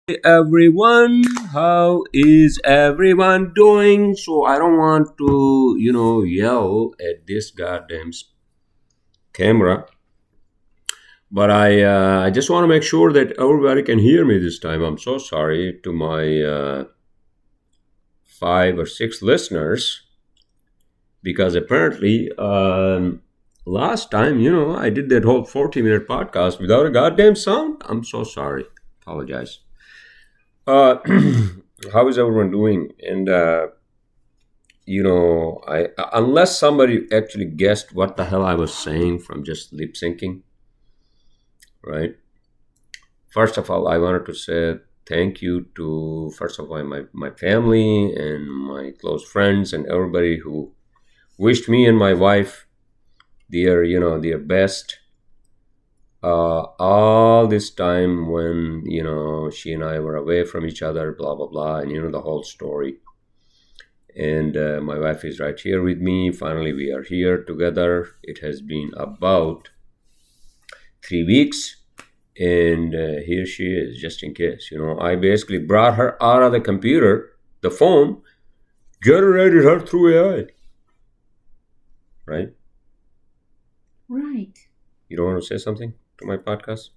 Everyone, how is everyone doing? So I don't want to, yell at this goddamn camera, but I just want to make sure that everybody can hear me this time. I'm so sorry to my 5 or 6 listeners because apparently last time, I did that whole 40-minute podcast without a goddamn sound. I'm so sorry. Apologize. Uh, how is everyone doing? And I unless somebody actually guessed what the hell I was saying from just lip syncing, right? First of all, I wanted to say thank you to first of all my family and my close friends and everybody who wished me and my wife their best all this time when she and I were away from each other, blah blah blah, and the whole story. And my wife is right here with me. Finally, we are here together. It has been about 3 weeks, and here she is, just in case. I basically brought her out of the computer, the phone, generated her through AI. Right? Right. You don't want to say something to my podcast?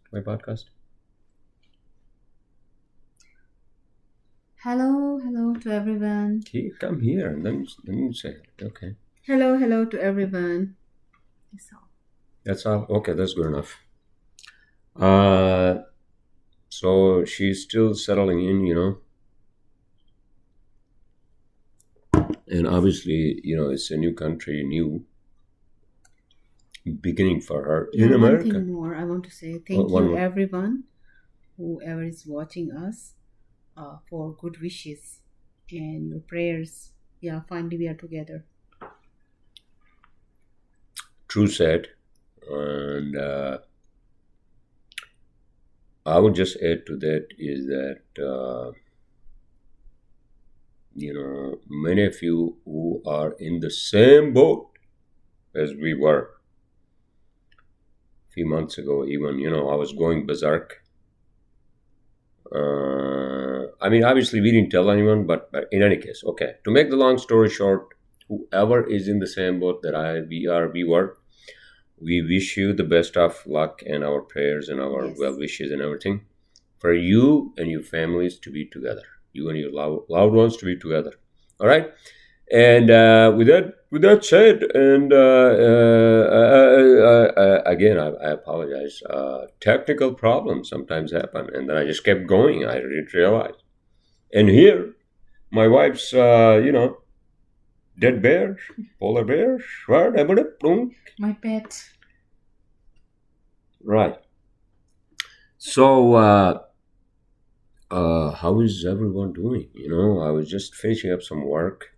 Hello to everyone. Come here, and then you say it. Okay. Hello to everyone. That's all. That's all. Okay, that's good enough. So she's still settling in. And obviously, it's a new country, new beginning for her in One America. thing more I want to say. Thank One you, more. everyone, whoever is watching us, for good wishes and your prayers. Yeah, finally we are together. True said. And I would just add to that is that, many of you who are in the same boat as we were a few months ago, even, I was going berserk. Obviously, we didn't tell anyone, but in any case, okay. To make the long story short, whoever is in the same boat that we were, we wish you the best of luck and our prayers and our Yes. well wishes and everything for you and your families to be together, you and your loved ones to be together. All right. And with that said, and again, I apologize. Technical problems sometimes happen, and then I just kept going. I didn't realize. And here, my wife's, dead bears, polar bears, My pet. right. So, how is everyone doing? I was just finishing up some work,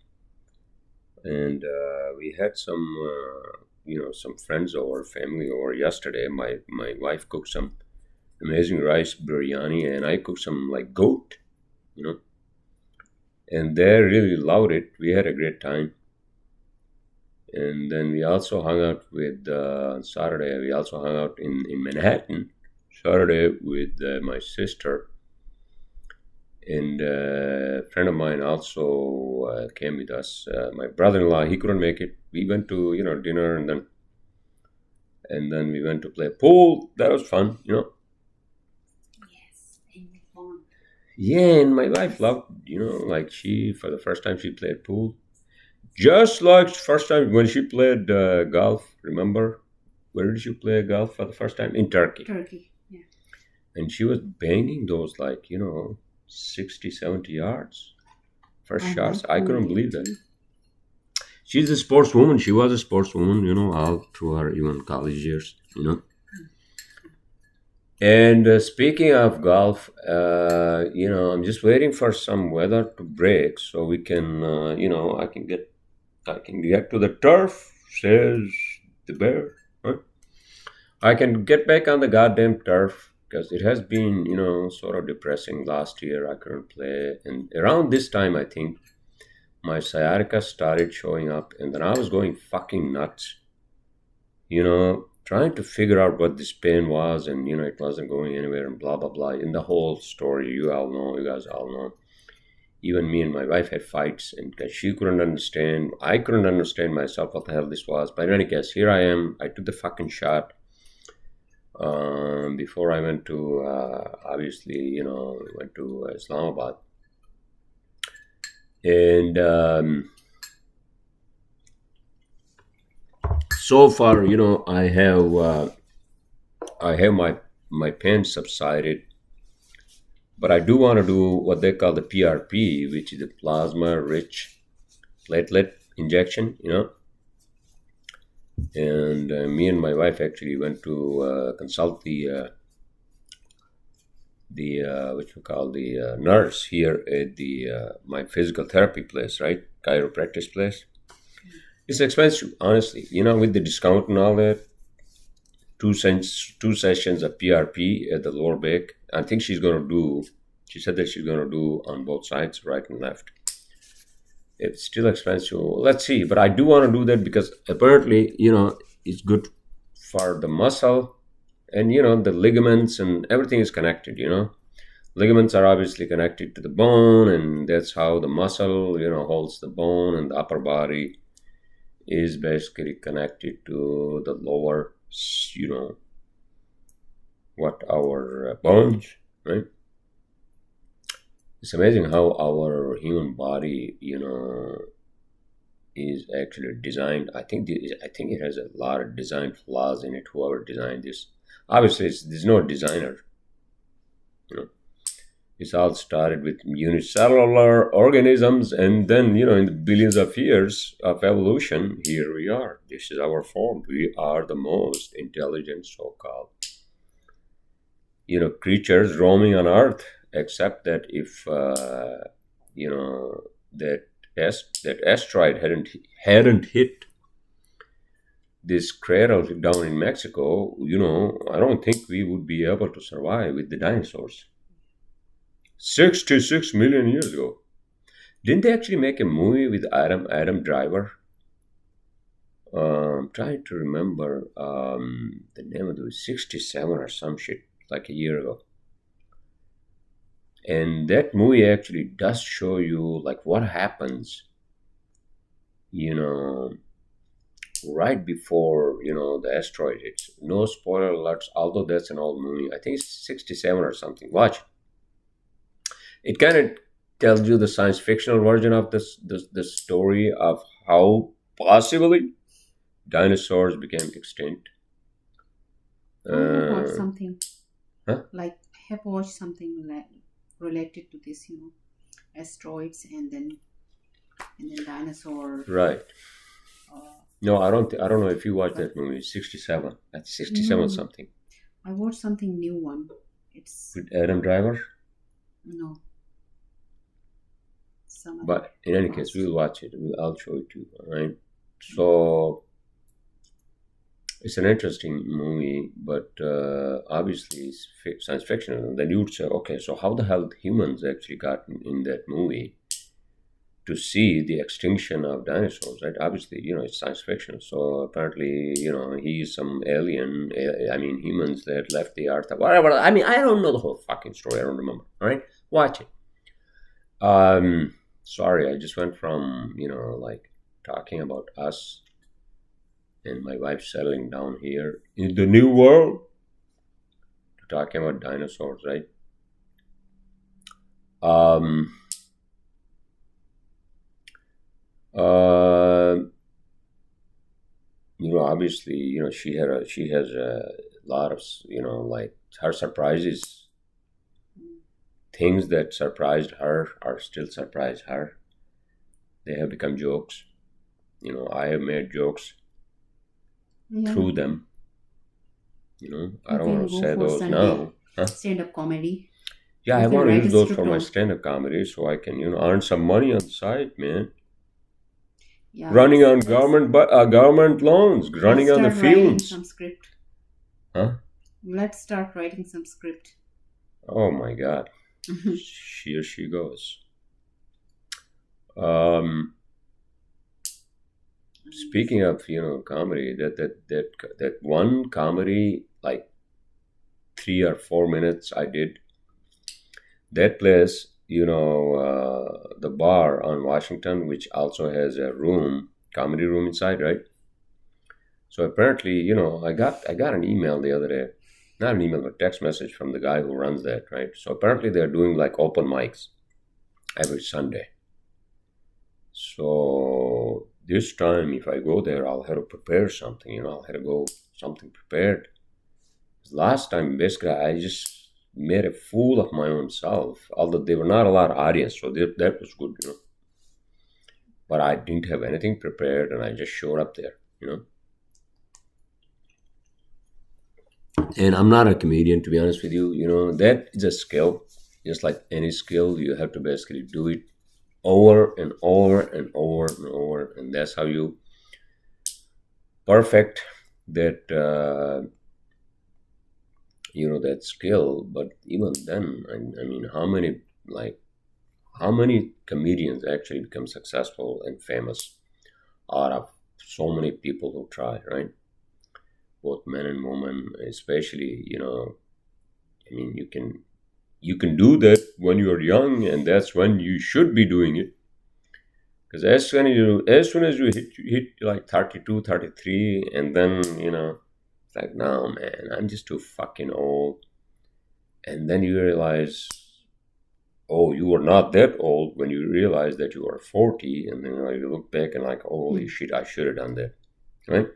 and we had some friends over, family over yesterday. My wife cooked some amazing rice biryani, and I cooked some like goat, and they really loved it. We had a great time. And then we also hung out with Saturday. We also hung out in Manhattan Saturday with my sister, and a friend of mine also came with us. My brother-in-law, he couldn't make it. We went to dinner, and then we went to play pool. That was fun. Yes, and fun. Yeah, and my wife loved, like she, for the first time she played pool. Just like first time when she played golf, remember? Where did she play golf for the first time? In Turkey. Turkey. Yeah. And she was banging those 60, 70 yards. First I shots. like I couldn't pool believe that. too. She's a sportswoman. She was a sportswoman, all through her even college years. And speaking of golf, I'm just waiting for some weather to break so we can, I can get to the turf, says the bear. Huh? I can get back on the goddamn turf because it has been, sort of depressing last year. I couldn't play. And around this time, I think my sciatica started showing up, and then I was going fucking nuts. trying to figure out what this pain was, and it wasn't going anywhere, and blah blah blah. In the whole story, you guys all know. Even me and my wife had fights, and because she couldn't understand, I couldn't understand myself what the hell this was. But in any case, here I am. I took the fucking shot. Before I went to, obviously, went to Islamabad, and so far, I have my pain subsided, but I do want to do what they call the PRP, which is the plasma-rich platelet injection, And me and my wife actually went to consult the which we call the nurse here at the my physical therapy place, right? Chiropractic place. It's expensive, honestly. With the discount and all that, two sessions of PRP at the lower back. I think she's gonna do. She said that she's gonna do on both sides, right and left. It's still expensive. Let's see, but I do want to do that because apparently, it's good for the muscle, and the ligaments and everything is connected. Ligaments are obviously connected to the bone, and that's how the muscle, holds the bone, and the upper body is basically connected to the lower, our bones, right? It's amazing how our human body, is actually designed. I think it has a lot of design flaws in it. Whoever designed this, obviously, there's no designer. It's all started with unicellular organisms, and then in the billions of years of evolution, here we are. This is our form. We are the most intelligent, so-called, creatures roaming on Earth. Except that if that asteroid hadn't hit this crater down in Mexico, I don't think we would be able to survive with the dinosaurs. 66 million years ago. Didn't they actually make a movie with Adam Driver? I'm trying to remember the name of it. Was 67 or some shit, like a year ago. And that movie actually does show you like what happens, right before, the asteroid hits. No spoiler alerts, although that's an old movie. I think it's 67 or something. Watch. It kind of tells you the science fictional version of the story of how possibly dinosaurs became extinct. I have watched something. Huh? Like, I have watched something related to this, asteroids and then dinosaur. Right. No, I don't know if you watched that movie. 67. That's 67 something. I watched something new one. It's with Adam Driver. No. But in any case, we'll watch it. I'll show it to you. All right. So it's an interesting movie, but obviously it's science fiction. And then you would say, okay, so how the hell humans actually got in that movie to see the extinction of dinosaurs, right? Obviously, it's science fiction. So apparently, he's some alien. I mean, humans that left the Earth. Whatever. I mean, I don't know the whole fucking story. I don't remember. All right? Watch it. Sorry, I just went from, like talking about us and my wife settling down here in the new world to talking about dinosaurs, right? Obviously, she has a lot of, like her surprises. Things that surprised her are still surprise her. They have become jokes. I have made jokes through them. I don't want to say those now. Huh? Stand-up comedy. Yeah, I want to use those for my stand-up comedy so I can, earn some money on the side, man. Yeah, running on government loans, running on the fields. Some script. Huh? Let's start writing some script. Oh my God. Here she goes. speaking of comedy, that one comedy like 3 or 4 minutes I did that place. The bar on Washington, which also has a comedy room inside, right? So apparently, I got an email the other day, not an email, but text message from the guy who runs that, right? So apparently they're doing like open mics every Sunday. So this time, if I go there, I'll have to prepare something. I'll have to go something prepared. Last time, basically, I just made a fool of my own self. Although there were not a lot of audience, so that was good. But I didn't have anything prepared, and I just showed up there. And I'm not a comedian, to be honest with you. That is a skill. Just like any skill, you have to basically do it over and over and over and over, and that's how you perfect that that skill. But even then, I mean, how many comedians actually become successful and famous out of so many people who try, right? Both men and women, especially. I mean, you can do that when you're young, and that's when you should be doing it. Because as soon as you hit like 32, 33, and then it's like, no, man, I'm just too fucking old. And then you realize, oh, you were not that old when you realize that you are 40, and then you look back and like, holy shit, I should have done that, right?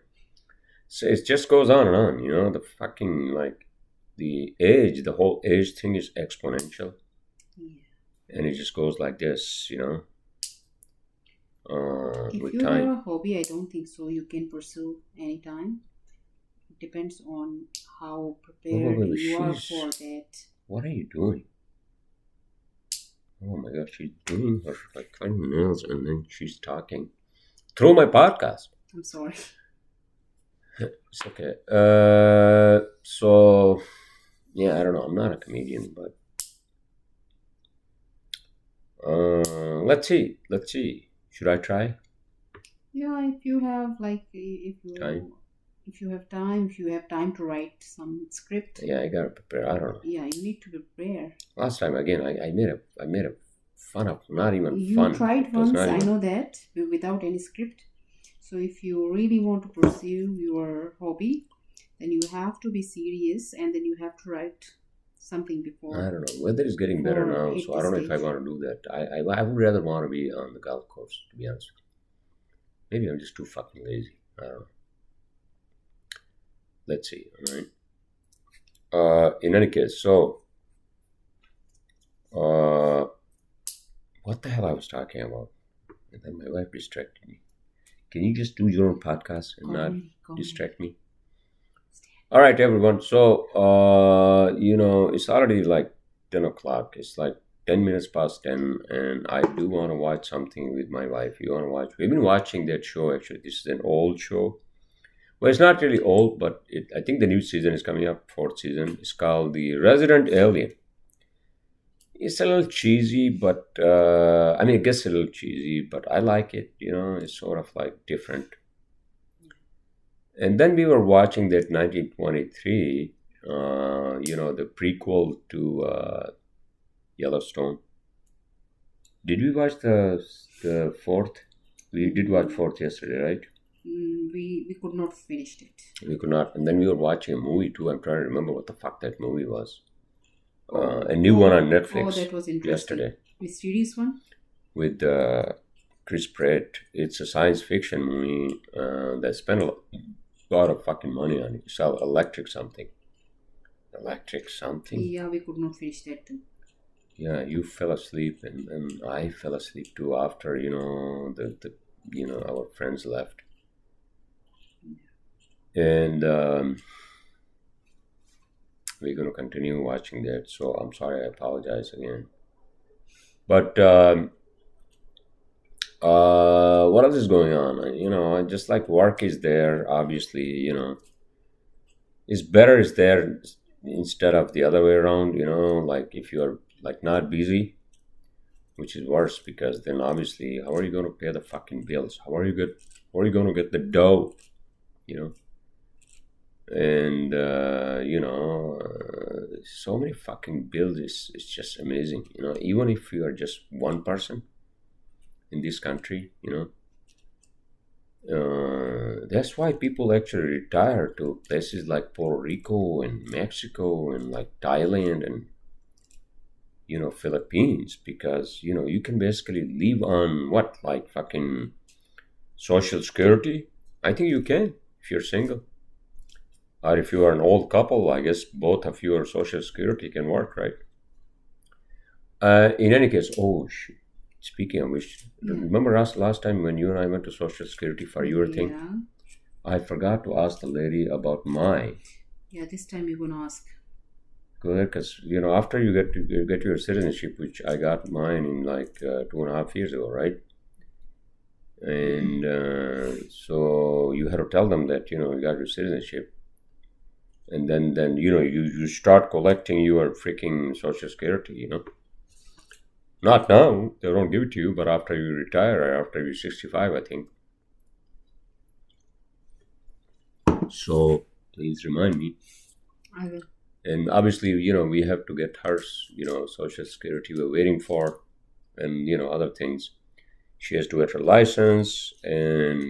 So it just goes on and on. The fucking like the whole age thing is exponential, and it just goes like this. If With you time. have a hobby, I don't think so. You can pursue anytime. It depends on how prepared Wait, you are for that. what are you doing? Oh my god, she's doing her like cutting nails, and then she's talking through my podcast. I'm sorry. It's okay. So yeah, I don't know. I'm not a comedian, but let's see. Should I try? Yeah, if you have Time? if you have time, if you have time to write some script. Yeah, I gotta prepare. I don't know. Yeah, you need to prepare. Last time again, I made a fun of not even You fun. tried It was once, not I even. know that, without any script. So if you really want to pursue your hobby, then you have to be serious, and then you have to write something before. I don't know. Weather is getting better For now, hit so the I don't know if I stage. want to do that. I would rather want to be on the golf course, to be honest with you. Maybe I'm just too fucking lazy. I don't know. Let's see. All right. In any case, so what the hell I was talking about? And then my wife distracted me. Can you just do your own podcast and not distract me? All right, everyone. So, it's already like 10 o'clock. It's like 10 minutes past 10, and I do want to watch something with my wife. You want to watch? We've been watching that show, actually. This is an old show. Well, it's not really old, but I think the new season is coming up, fourth season. It's called The Resident Alien. It's a little cheesy, but I mean, it gets a little cheesy, but I like it. It's sort of like different. And then we were watching that 1923, the prequel to Yellowstone. Did we watch the fourth? We did watch fourth yesterday, right? We could not finish it. We could not. And then we were watching a movie too. I'm trying to remember what the fuck that movie was. A new one on Netflix. Oh, that was interesting. Yesterday. Mysterious one? With Chris Pratt. It's a science fiction movie that spent a lot of fucking money on it. You sell electric something. Yeah, we could not finish that too. Yeah, you fell asleep, and I fell asleep too after our friends left. And we're going to continue watching that. So I'm sorry, I apologize again. But what else is going on? Just like work is there, obviously. It's better is there instead of the other way around. Like if you're like not busy, which is worse, because then obviously how are you going to pay the fucking bills? How are you Where are you going to get the dough? And so many fucking bills. It's just amazing. Even if you are just one person in this country, that's why people actually retire to places like Puerto Rico and Mexico and like Thailand and Philippines, because you can basically live on what, like fucking social security. I think you can if you're single, or if you are an old couple. I guess both of your social security can work, right? In any case, oh shit. Speaking of which, remember us last time when you and I went to Social Security for your thing? Yeah. I forgot to ask the lady about mine. Yeah, this time you're gonna ask. Good, because after you get your citizenship, which I got mine in like 2.5 years ago, right? And so you had to tell them that you got your citizenship, and then you start collecting your freaking Social Security. Not now, they don't give it to you, but after you retire, or after you're 65, I think. So please remind me. I will. And obviously, we have to get hers, Social Security we're waiting for, and, other things. She has to get her license, and,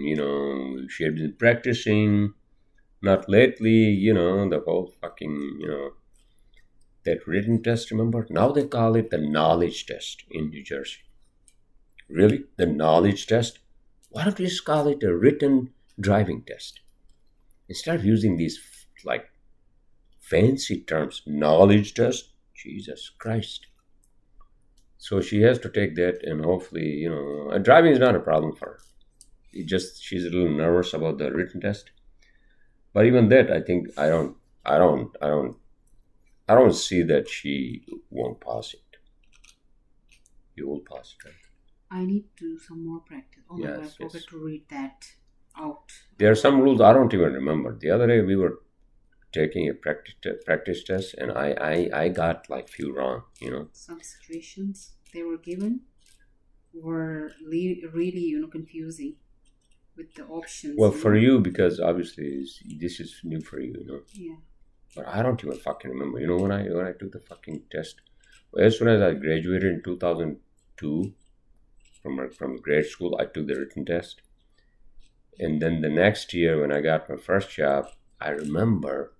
she has been practicing. Not lately, the whole fucking, that written test, remember? Now they call it the knowledge test in New Jersey. Really? The knowledge test? Why don't we just call it a written driving test? Instead of using these, like, fancy terms, knowledge test, Jesus Christ. So she has to take that, and hopefully, driving is not a problem for her. She's a little nervous about the written test. But even that, I think I don't see that she won't pass it. You will pass it, right? I need to do some more practice. Oh my God, I Yes. forgot to read that out. There are some rules I don't even remember. The other day we were taking a practice test, and I got like few wrong. Some situations they were given were really confusing with the options. Well, for you, because obviously this is new for you, Yeah. But I don't even fucking remember. When I took the fucking test, as soon as I graduated in 2002 from grade school, I took the written test, and then the next year when I got my first job, I remember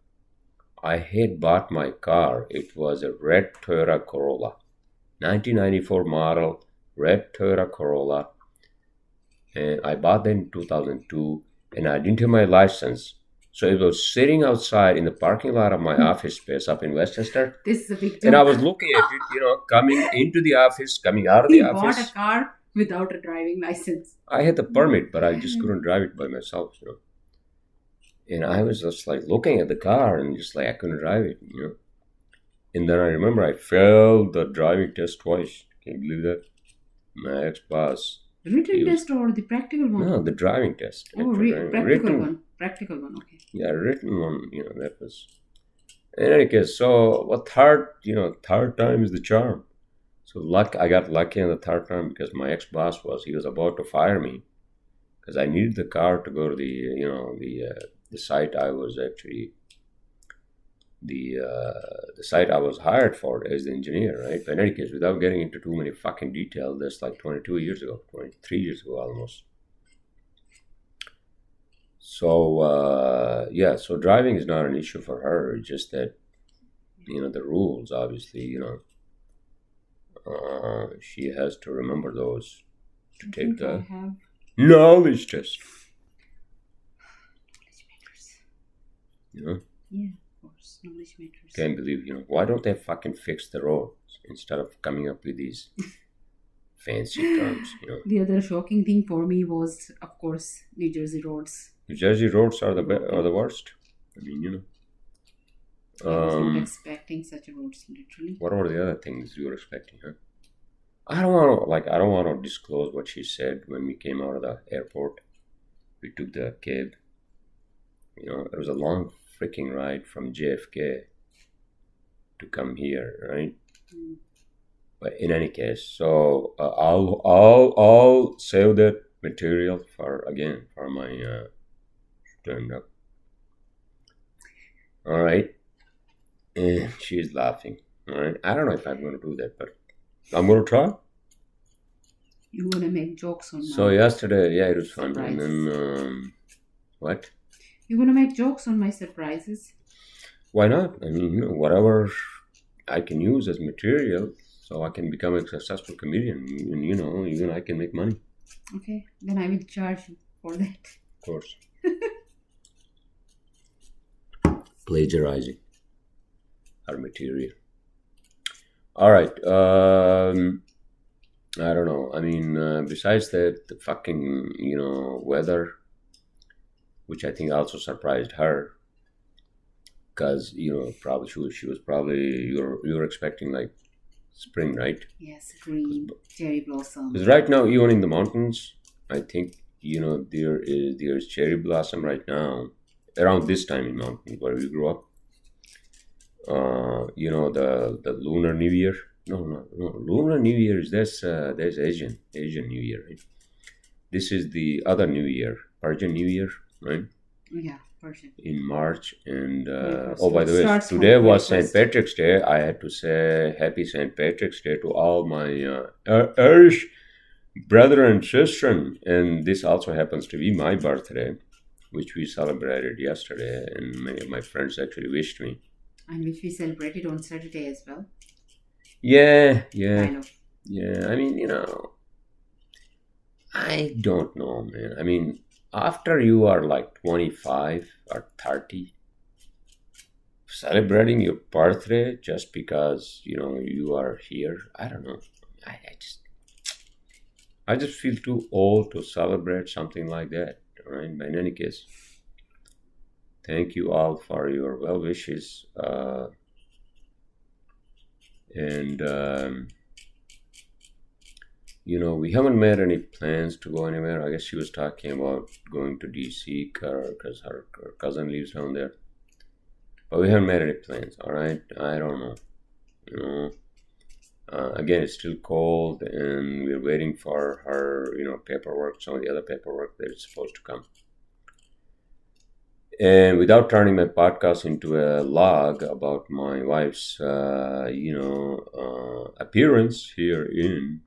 I had bought my car. It was a red Toyota Corolla, 1994 model, red Toyota Corolla, and I bought that in 2002, and I didn't have my license. So it was sitting outside in the parking lot of my office space up in Westchester. This is a big joke. And I was looking at it, coming into the office, coming out of the office. He bought a car without a driving license. I had the permit, but I just couldn't drive it by myself, And I was just like looking at the car and just like I couldn't drive it, And then I remember I failed the driving test twice. Can you believe that? My ex-boss. The written test or the practical one? No, the driving test. Oh, practical one. Practical one, okay. Yeah, written one, that was. In any case, so third time is the charm. So I got lucky on the third time because my ex-boss he was about to fire me because I needed the car to go to the site I was actually the site I was hired for as the engineer, right? But in any case, without getting into too many fucking details, that's like 23 years ago almost. So so driving is not an issue for her. It's just that the rules, obviously, she has to remember those to take the knowledge test. Yeah, of course, knowledge makers. Can't believe, why don't they fucking fix the roads instead of coming up with these fancy terms, The other shocking thing for me was, of course, New Jersey roads. New Jersey roads are the worst. I mean, I was not expecting such roads, literally. What are the other things you were expecting, huh? I don't want to disclose what she said when we came out of the airport. We took the cab. It was a long freaking ride from JFK to come here, right? But in any case, so I'll save that material for my stand up. All right, and she's laughing. All right, I don't know if I'm going to do that, but I'm going to try. You're gonna make jokes on So my yesterday, yeah, it was fun, and surprises. then what? You're gonna make jokes on my surprises. Why not? I mean, whatever I can use as material, so I can become a successful comedian, and even I can make money. Okay, then I will charge you for that. Of course. Plagiarizing our material. All right. I don't know. I mean, besides that, the fucking weather, which I think also surprised her, because probably she was probably you're expecting like spring, right? Yes, green cherry blossom. Because right now, even in the mountains, I think there's cherry blossom right now around this time in mountain where we grew up. The Lunar New Year. No. Lunar New Year is there's Asian New Year, right? This is the other New Year, Persian New Year, right? Yeah, Persian. In March, and So by it the way, starts from today was 21st. St. Patrick's Day. I had to say Happy St. Patrick's Day to all my Irish brother and sister, and this also happens to be my birthday, which we celebrated yesterday, and many of my friends actually wished me. And which we celebrated on Saturday as well. Yeah. Kind of. Yeah, I mean, I don't know, man. I mean, after you are like 25 or 30, celebrating your birthday just because, you are here, I don't know. I just feel too old to celebrate something like that, all right? But in any case, thank you all for your well wishes. And we haven't made any plans to go anywhere. I guess she was talking about going to DC because her cousin lives down there. But we haven't made any plans, all right? I don't know. Again, it's still cold, and we're waiting for her, paperwork, some of the other paperwork that is supposed to come. And without turning my podcast into a log about my wife's, appearance here in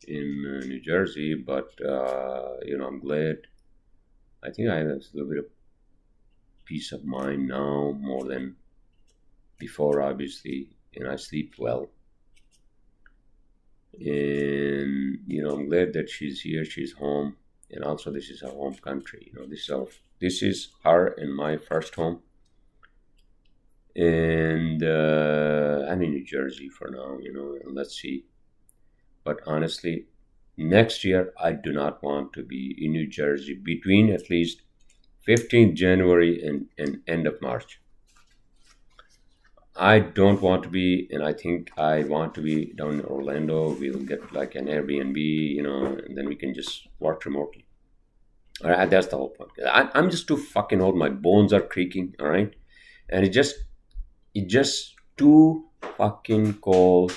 New Jersey, but I'm glad. I think I have a little bit of peace of mind now more than before, obviously, and I sleep well. And I'm glad that she's here, she's home, and also this is her home country. This is her and my first home. And I'm in New Jersey for now, and let's see. But honestly, next year I do not want to be in New Jersey between at least 15th January and end of March. I don't want to be, and I think I want to be down in Orlando. We'll get like an Airbnb, and then we can just work remotely. All right, that's the whole point. I'm just too fucking old. My bones are creaking. All right, and it's just too fucking cold.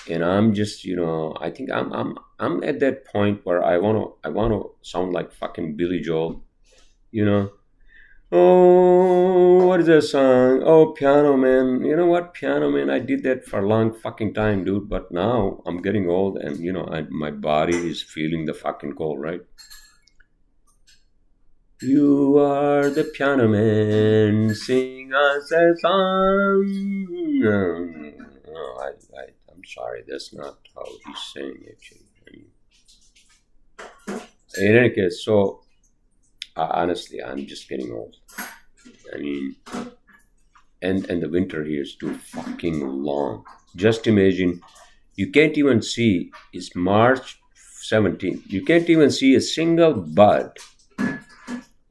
And I'm just, I think I'm at that point where I wanna sound like fucking Billy Joel, Oh, what is that song? Oh, Piano Man. You know what, Piano Man? I did that for a long fucking time, dude. But now I'm getting old, and my body is feeling the fucking cold, right? You are the piano man, sing us a song. No, I'm sorry, that's not how he's saying actually. In any case, so honestly, I'm just getting old. I mean, and the winter here is too fucking long. Just imagine, you can't even see. It's March 17th. You can't even see a single bud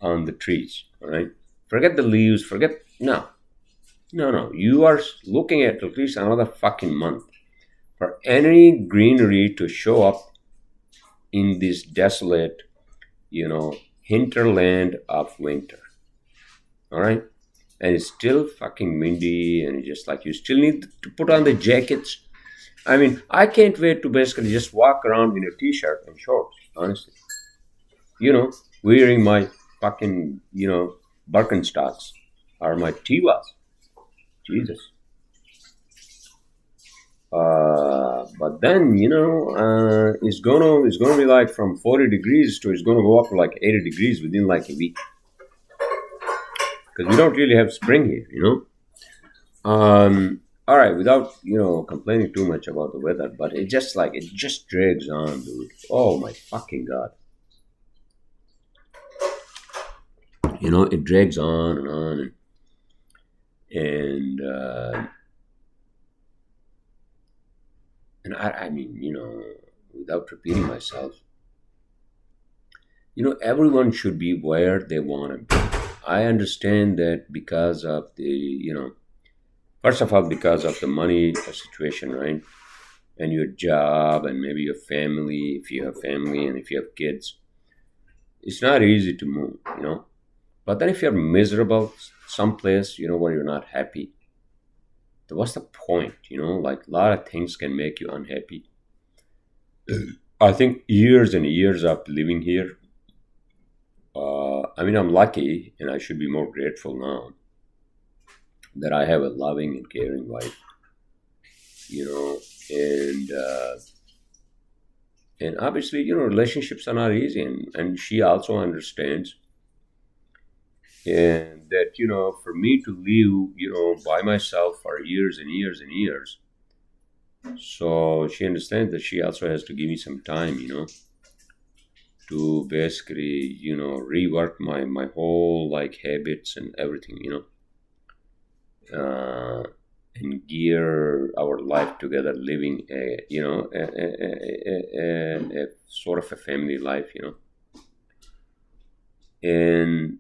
on the trees. All right, forget the leaves. No. You are looking at least another fucking month for any greenery to show up in this desolate, hinterland of winter. All right, and it's still fucking windy, and it's just like you still need to put on the jackets. I mean, I can't wait to basically just walk around in a t-shirt and shorts, honestly. You know, wearing my fucking, Birkenstocks or my Tivas. Jesus. But then, it's gonna be like from 40 degrees to it's gonna go up to like 80 degrees within like a week. Because we don't really have spring here. All right, without complaining too much about the weather, but it just drags on, dude. Oh my fucking god. It drags on and on, and I mean, without repeating myself, everyone should be where they want to be. I understand that because of first of all, because of the money situation, right? And your job, and maybe your family, if you have family, and if you have kids, it's not easy to move. But then if you're miserable someplace, where you're not happy, then what's the point? Like a lot of things can make you unhappy. I think years and years after living here, I mean, I'm lucky, and I should be more grateful now that I have a loving and caring wife, and obviously, relationships are not easy, and she also understands, and that for me to live by myself for years and years and years, so she understands that she also has to give me some time, to basically rework my whole like habits and everything, and gear our life together, living a sort of a family life, and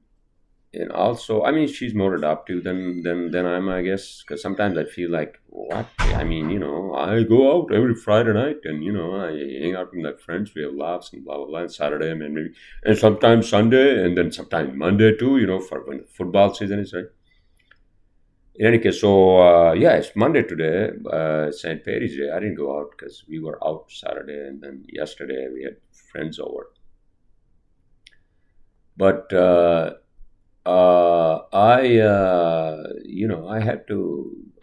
also, I mean, she's more adaptive than I'm, I guess, because sometimes I feel like, what? I mean, I go out every Friday night, and I hang out with my friends. We have laughs and blah blah blah. And Saturday, and maybe, and sometimes Sunday, and then sometimes Monday too. For when the football season is, right. In any case, so yeah, it's Monday today, St. Patty's Day. I didn't go out because we were out Saturday, and then yesterday we had friends over. But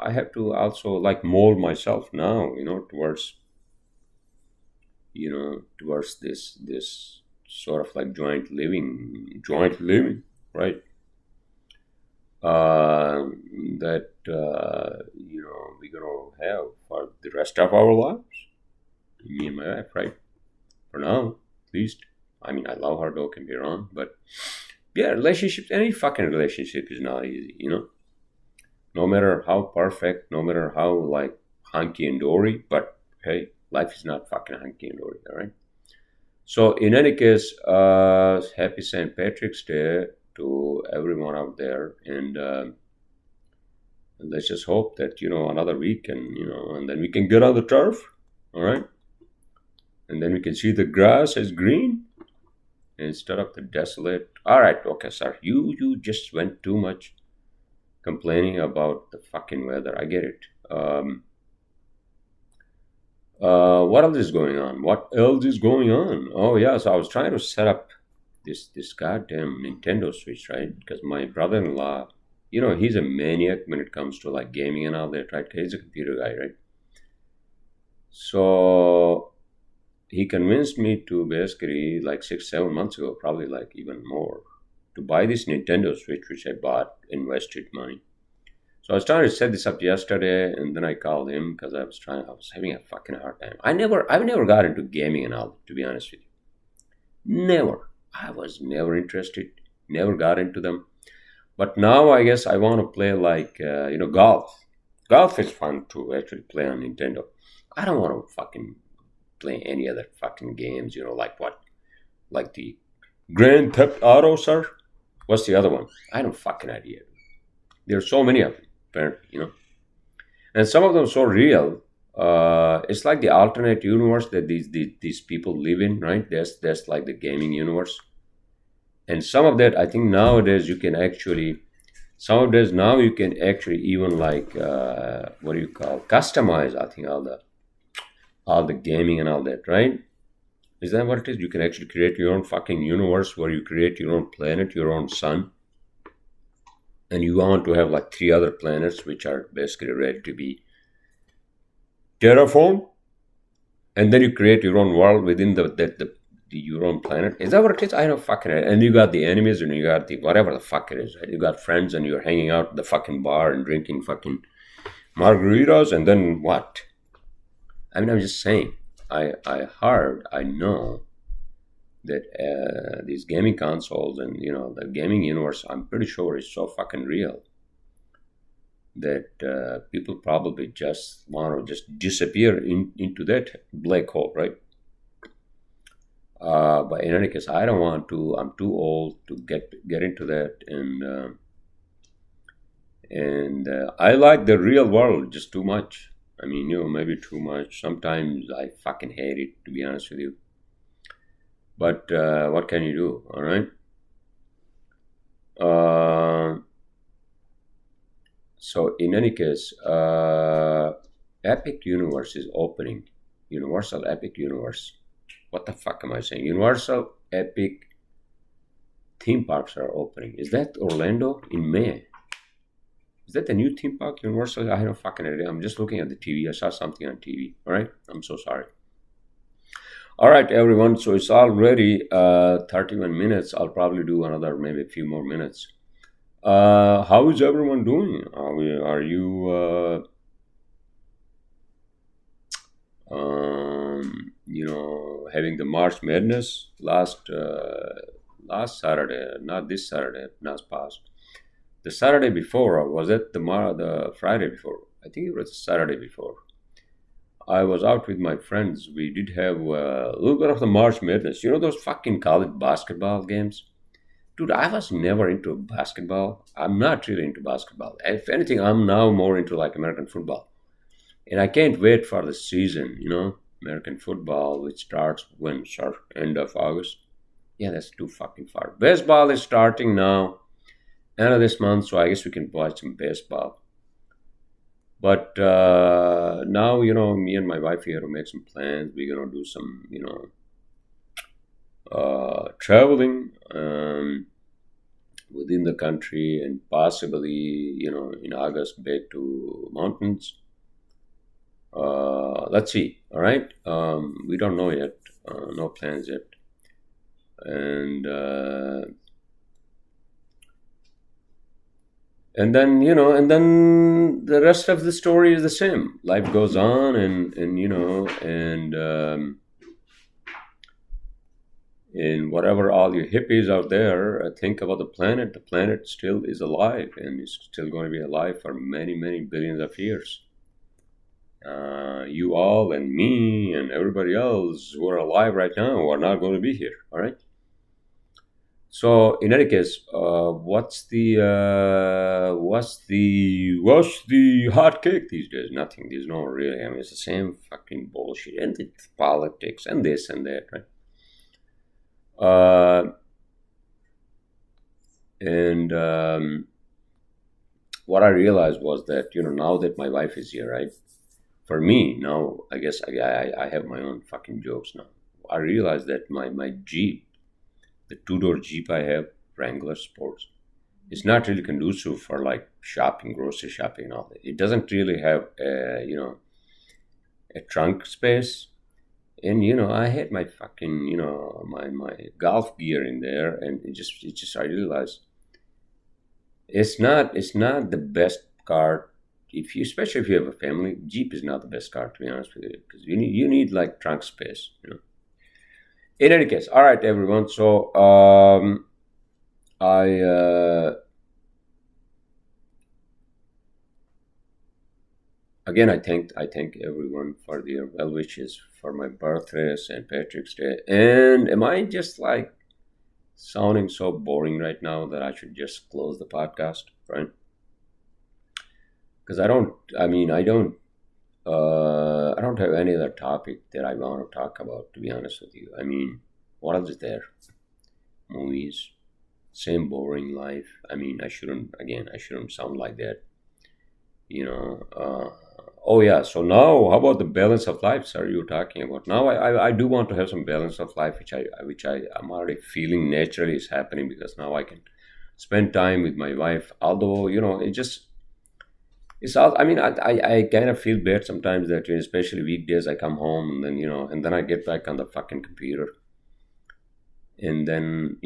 I have to also like mold myself now, towards this sort of like joint living, right? That we're gonna have for the rest of our lives, me and my wife, right? For now, at least. I mean, I love her, don't get me wrong, but yeah, relationships, any fucking relationship is not easy. No matter how perfect, no matter how like hunky and dory, but hey, life is not fucking hunky and dory, all right? So, in any case, happy St. Patrick's Day to everyone out there, and let's just hope that another week, and then we can get on the turf, all right, and then we can see the grass is green instead of the desolate. All right, okay, sir, you just went too much complaining about the fucking weather. I get it. What else is going on? What else is going on? Oh yeah, so I was trying to set up this goddamn Nintendo Switch, right? Because my brother-in-law, he's a maniac when it comes to like gaming and all that, right? He's a computer guy, right? So he convinced me to basically like 6 7 months ago, probably like even more, to buy this Nintendo Switch, which I bought, invested money. So I was trying to set this up yesterday, and then I called him because I was having a fucking hard time. I've never got into gaming and all, to be honest with you. Never. I was never interested, never got into them. But now I guess I want to play like, golf. Golf is fun to actually play on Nintendo. I don't want to fucking play any other fucking games, like what? Like the Grand Theft Auto, sir? What's the other one? I don't fucking idea. There's so many of them, apparently. And some of them so real. It's like the alternate universe that these people live in, right? That's like the gaming universe. And some of that, I think nowadays you can actually, some of this now you can actually even like, what do you call, customize, I think, all all the gaming and all that, right? Is that what it is? You can actually create your own fucking universe where you create your own planet, your own sun, and you want to have like 3 other planets which are basically ready to be terraformed, and then you create your own world within the your own planet. Is that what it is? I don't fucking know. And you got the enemies and you got the whatever the fuck it is. Right? You got friends and you're hanging out at the fucking bar and drinking fucking margaritas, and then what? I mean, I'm just saying. I know that these gaming consoles and the gaming universe, I'm pretty sure is so fucking real that people probably just want to just disappear into that black hole, right? But in any case, I don't want to. I'm too old to get into that, and I like the real world just too much. I mean, maybe too much. Sometimes I fucking hate it, to be honest with you. But what can you do? All right. So in any case, Epic Universe is opening. Universal Epic Universe. What the fuck am I saying? Universal Epic theme parks are opening. Is that Orlando in May? Is that the new theme park, Universal? I don't fucking idea. I'm just looking at the TV. I saw something on TV. All right. I'm so sorry. All right, everyone. So it's already 31 minutes. I'll probably do another, maybe a few more minutes. How is everyone doing? Are you, having the March Madness last Saturday? Not this Saturday, not past. The Saturday before, or was it the Friday before? I think it was the Saturday before. I was out with my friends. We did have a little bit of the March Madness. You know those fucking college basketball games? Dude, I was never into basketball. I'm not really into basketball. If anything, I'm now more into like American football. And I can't wait for the season, American football, which starts when? Start end of August. Yeah, that's too fucking far. Baseball is starting now, end of this month, so I guess we can watch some baseball. But now, me and my wife here to make some plans. We're gonna do some, traveling within the country and possibly, in August back to mountains. Let's see. All right. We don't know yet. No plans yet. And then the rest of the story is the same. Life goes on, and whatever all you hippies out there think about the planet still is alive and is still going to be alive for many, many billions of years. You all and me and everybody else who are alive right now are not going to be here. All right. So in any case, what's the hot cake these days? Nothing. There's no really. I mean, it's the same fucking bullshit and it's politics and this and that, right? What I realized was that now that my wife is here, right? For me now, I guess I have my own fucking jokes now. I realized that my Jeep, the 2-door Jeep I have, Wrangler Sports, it's not really conducive for like shopping, grocery shopping, and all that. It doesn't really have a trunk space, and I had my fucking my golf gear in there, and it just I realized it's not the best car. Especially if you have a family, Jeep is not the best car, to be honest with you, because you need like trunk space. In any case, all right, everyone. So again, I thank everyone for their well wishes for my birthday, St. Patrick's Day. And am I just like sounding so boring right now that I should just close the podcast, right? Because I don't have any other topic that I want to talk about, to be honest with you. I mean, what else is there? Movies, same boring life. I mean, I shouldn't sound like that. Oh yeah. So now, how about the balance of life, sir? You're talking about now. I do want to have some balance of life, which I'm already feeling naturally is happening because now I can spend time with my wife. Although it just it's all. I mean, I kind of feel bad sometimes that especially weekdays I come home and then and then I get back on the fucking computer and then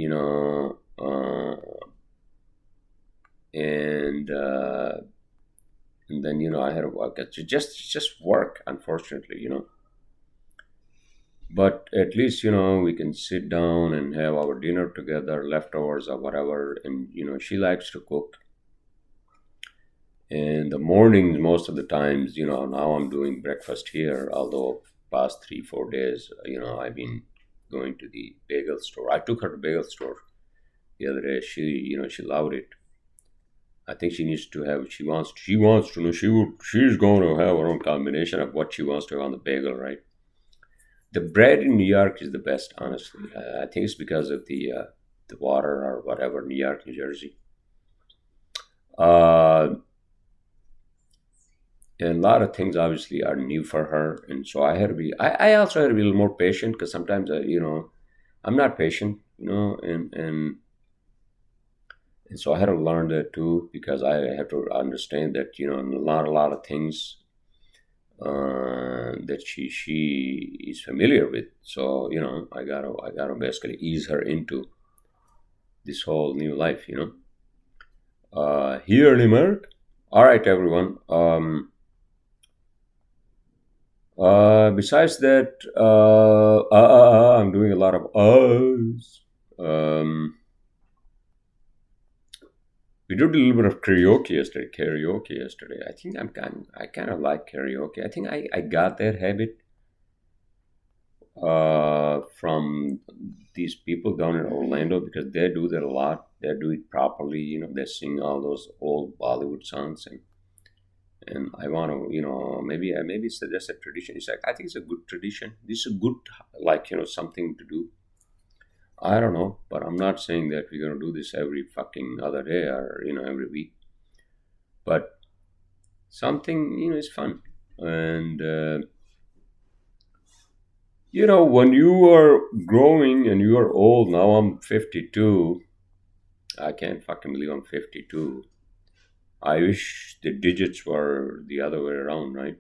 and. And then I had to work. It's just work, unfortunately. But at least we can sit down and have our dinner together, leftovers or whatever. And she likes to cook. And the mornings, most of the times, now I'm doing breakfast here. Although past 3 4 days, I've been going to the bagel store. I took her to bagel store the other day. She loved it. I think she needs to have. She wants to know. She's going to have her own combination of what she wants to have on the bagel, right? The bread in New York is the best, honestly. I think it's because of the water or whatever, New York, New Jersey. Uh, and a lot of things obviously are new for her, and so I had to be. I also had to be a little more patient because sometimes I'm not patient, and so I had to learn that too because I have to understand that not a lot of things that she is familiar with. So I gotta basically ease her into this whole new life. Here in America. All right, everyone. Besides that, I'm doing a lot of uhs. We did a little bit of karaoke yesterday. I think I kind of like karaoke. I think I got that habit from these people down in Orlando because they do that a lot. They do it properly. They sing all those old Bollywood songs, and I want to, maybe it's just a tradition. It's like I think it's a good tradition. This is a good, like something to do. I don't know, but I'm not saying that we're gonna do this every fucking other day or every week. But something is fun, and when you are growing and you are old. Now I'm 52. I can't fucking believe I'm 52. I wish the digits were the other way around, right?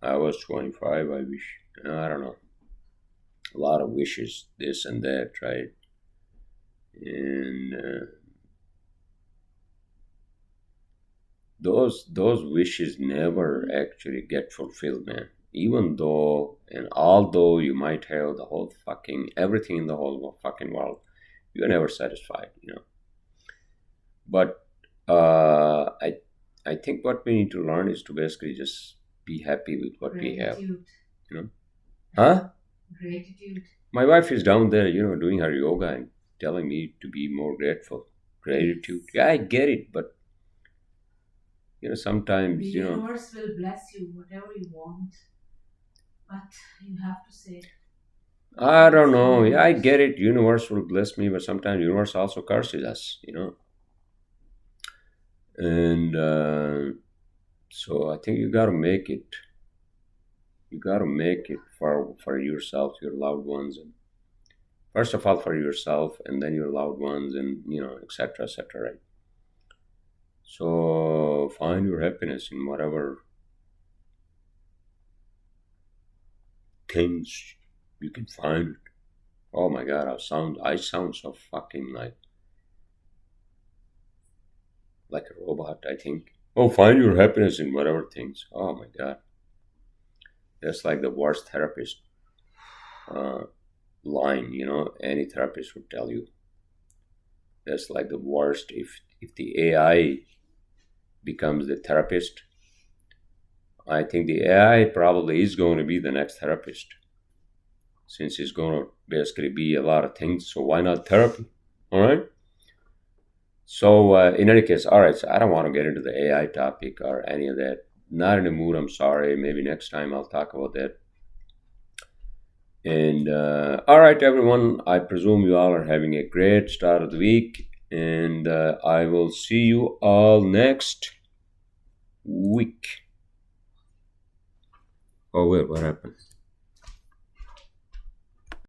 I was 25. I wish. I don't know. A lot of wishes, this and that, right? And those wishes never actually get fulfilled, man. Even though and although you might have the whole fucking everything in the whole fucking world, you're never satisfied, But I think what we need to learn is to basically just be happy with what we have, you know. Huh? Gratitude. My wife is down there, doing her yoga and telling me to be more grateful. Gratitude. Yeah, I get it, but sometimes, The universe will bless you whatever you want, but you have to say I don't it's the know. Yeah, I universe. get it. Universe will bless me, but sometimes universe also curses us. And so I think you gotta make it. You gotta make it for yourself, your loved ones, and first of all for yourself, and then your loved ones, and etc. etc. Right. So find your happiness in whatever things you can find it. Oh my god, I sound so fucking like a robot, I think. Oh, find your happiness in whatever things. Oh my god. That's like the worst therapist uh, line, any therapist would tell you. That's like the worst. If the AI becomes the therapist, I think the AI probably is going to be the next therapist since it's going to basically be a lot of things. So why not therapy? All right. So in any case, all right. So I don't want to get into the AI topic or any of that. Not in the mood. I'm sorry. Maybe next time I'll talk about that. And all right, everyone. I presume you all are having a great start of the week, and I will see you all next week. Oh, wait, what happened?